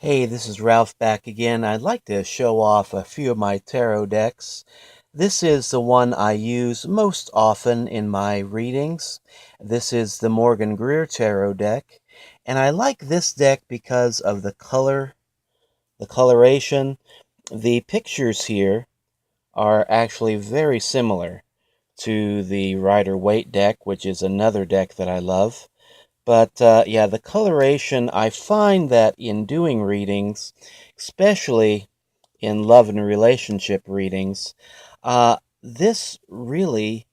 Hey, this is Ralph back again. I'd like to show off a few of my tarot decks. This is the one I use most often in my readings. This is the Morgan Greer Tarot deck. And I like this deck because of the color, the coloration. The pictures here are actually very similar to the Rider Waite deck, which is another deck that I love. But yeah, the coloration, I find that in doing readings, especially in love and relationship readings, this really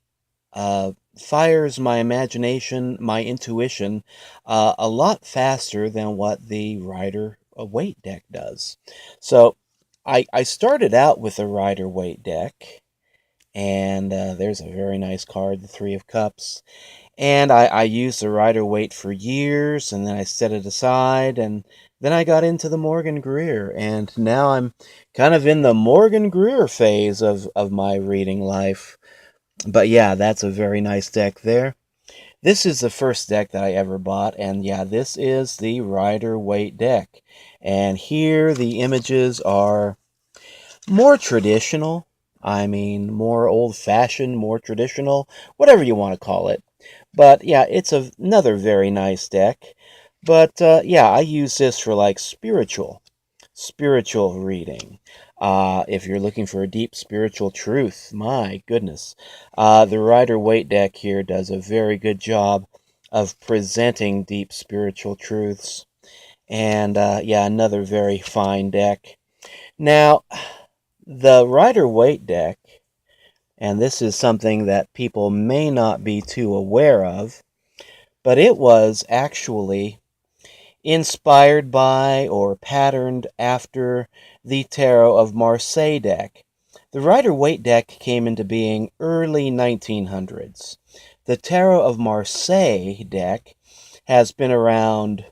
fires my imagination, my intuition, a lot faster than what the Rider Waite deck does. So I started out with a Rider Waite deck, and there's a very nice card, the Three of Cups. And I used the Rider Waite for years, and then I set it aside, and then I got into the Morgan Greer, and now I'm kind of in the Morgan Greer phase of my reading life. But yeah, that's a very nice deck there. This is the first deck that I ever bought, and yeah, this is the Rider Waite deck. And here the images are more traditional. I mean, more old-fashioned, more traditional, whatever you want to call it. But yeah, it's another very nice deck. But yeah, I use this for like spiritual reading. If you're looking for a deep spiritual truth, my goodness. The Rider Waite deck here does a very good job of presenting deep spiritual truths. And yeah, another very fine deck. Now, the Rider Waite deck, and this is something that people may not be too aware of, but it was actually inspired by or patterned after the Tarot of Marseilles deck. The Rider Waite deck came into being early 1900s. The Tarot of Marseilles deck has been around,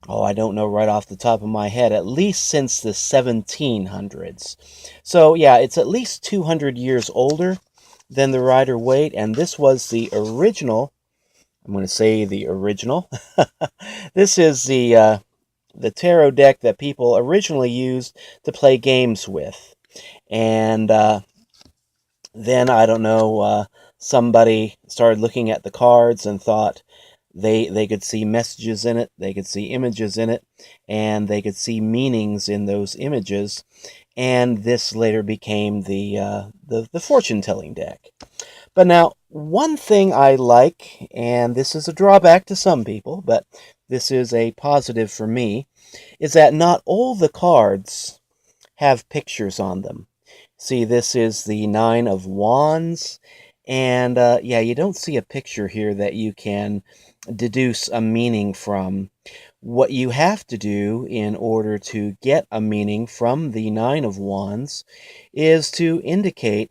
oh, I don't know right off the top of my head, at least since the 1700s. So, yeah, it's at least 200 years older than the Rider Waite, and this was the original. I'm going to say the original. This is the tarot deck that people originally used to play games with. And then, I don't know, somebody started looking at the cards and thought they could see messages in it, they could see images in it, and they could see meanings in those images. And this later became the fortune-telling deck. But now, one thing I like, and this is a drawback to some people, but this is a positive for me, is that not all the cards have pictures on them. See, this is the Nine of Wands, and yeah, you don't see a picture here that you can deduce a meaning from. What you have to do in order to get a meaning from the Nine of Wands is to indicate,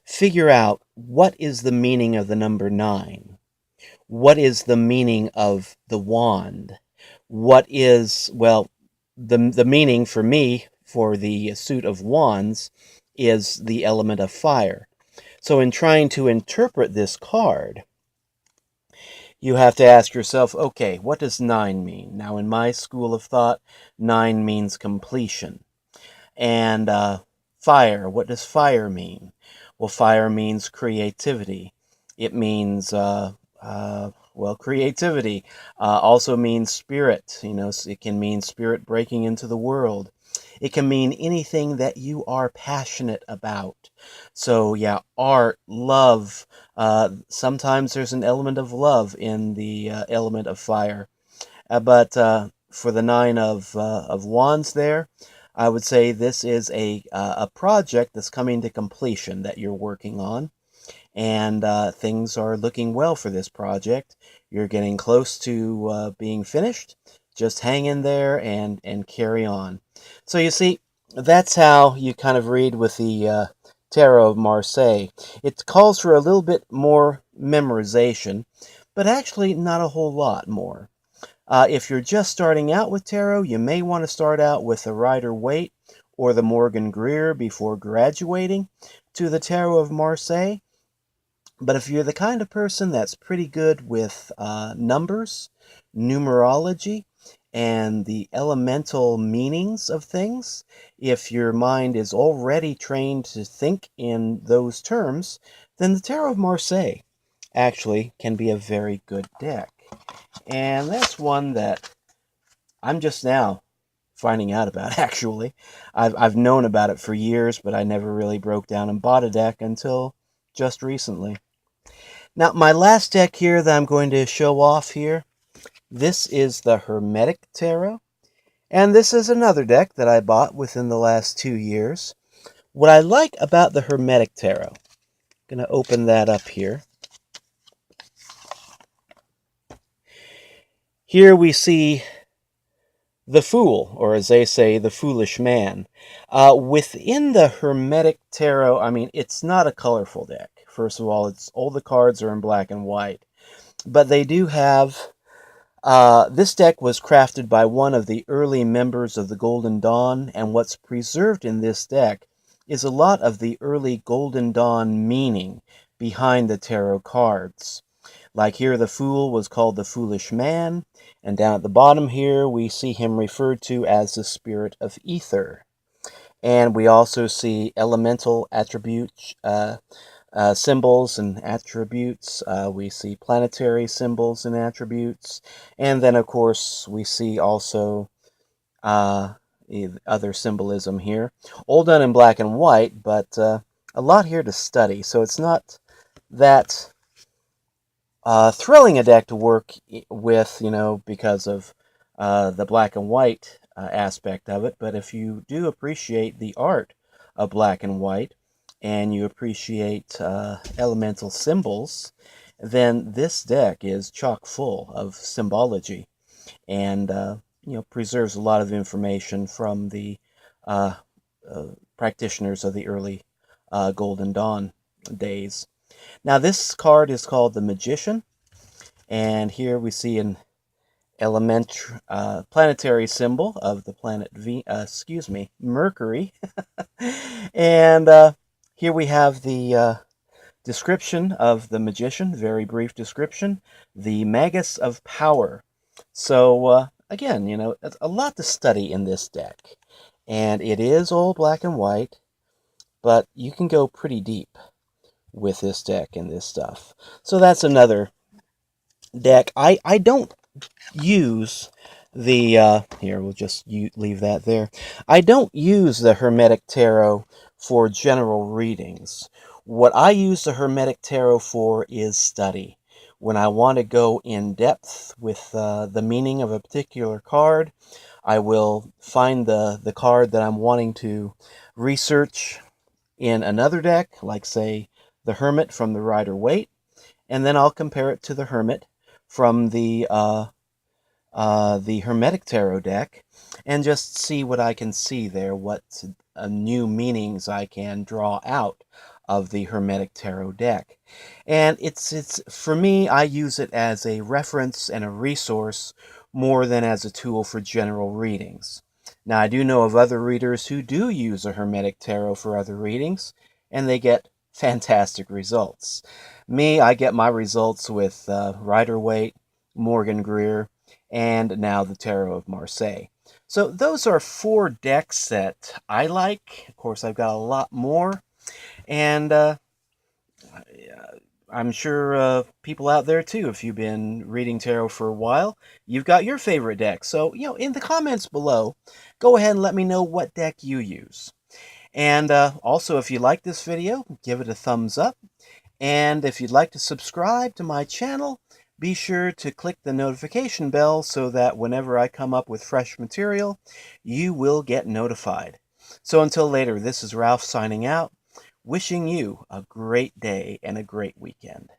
figure out what is the meaning of the number 9. What is the meaning of the wand? What is, well, the meaning for me for the suit of wands is the element of fire. So in trying to interpret this card, you have to ask yourself, okay, what does 9 mean? Now, in my school of thought, 9 means completion. And fire, what does fire mean? Well, fire means creativity. It means, well, creativity also means spirit. You know, it can mean spirit breaking into the world. It can mean anything that you are passionate about. So, yeah, art, love. Sometimes there's an element of love in the element of fire. But for the Nine of Wands there, I would say this is a project that's coming to completion that you're working on, and things are looking well for this project. You're getting close to being finished. Just hang in there and carry on. So you see, that's how you kind of read with the Tarot of Marseille. It calls for a little bit more memorization, but actually not a whole lot more. If you're just starting out with tarot, you may want to start out with the Rider Waite or the Morgan Greer before graduating to the Tarot of Marseille. But if you're the kind of person that's pretty good with numbers, numerology, and the elemental meanings of things, if your mind is already trained to think in those terms, then the Tarot of Marseilles actually can be a very good deck. And that's one that I'm just now finding out about, actually. I've known about it for years, but I never really broke down and bought a deck until just recently. Now, my last deck here that I'm going to show off here, this is the Hermetic Tarot. And this is another deck that I bought within the last 2 years. What I like about the Hermetic Tarot, I'm going to open that up here. Here we see the Fool, or as they say, the Foolish Man. Within the Hermetic Tarot, I mean, it's not a colorful deck. First of all the cards are in black and white. But they do have... this deck was crafted by one of the early members of the Golden Dawn, and what's preserved in this deck is a lot of the early Golden Dawn meaning behind the tarot cards. Like here, the Fool was called the Foolish Man, and down at the bottom here, we see him referred to as the Spirit of Ether. And we also see elemental attributes, symbols and attributes. We see planetary symbols and attributes. And then, of course, we see also other symbolism here. All done in black and white, but a lot here to study. So it's not that thrilling a deck to work with, because of the black and white aspect of it. But if you do appreciate the art of black and white, and you appreciate elemental symbols, then this deck is chock full of symbology, and preserves a lot of information from the practitioners of the early Golden Dawn days. Now, this card is called the Magician, and here we see an planetary symbol of the planet Mercury. And here we have the description of the Magician, very brief description, the Magus of Power. So, again, it's a lot to study in this deck. And it is all black and white, but you can go pretty deep with this deck and this stuff. So that's another deck. I don't use the, here, we'll just leave that there. I don't use the Hermetic Tarot for general readings. What I use the Hermetic Tarot for is study. When I want to go in depth with the meaning of a particular card, I will find the card that I'm wanting to research in another deck, like, say, the Hermit from the Rider Waite, and then I'll compare it to the Hermit from the Hermetic Tarot deck, and just see what I can see there, what new meanings I can draw out of the Hermetic Tarot deck. And it's for me, I use it as a reference and a resource more than as a tool for general readings. Now, I do know of other readers who do use a Hermetic Tarot for other readings, and they get fantastic results. Me, I get my results with Rider Waite, Morgan Greer, and now the Tarot of Marseilles. So those are 4 decks that I like. Of course, I've got a lot more, and I'm sure people out there too, if you've been reading tarot for a while, you've got your favorite deck. So, in the comments below, go ahead and let me know what deck you use. And also, if you like this video, give it a thumbs up. And if you'd like to subscribe to my channel, be sure to click the notification bell so that whenever I come up with fresh material, you will get notified. So until later, this is Ralph signing out, wishing you a great day and a great weekend.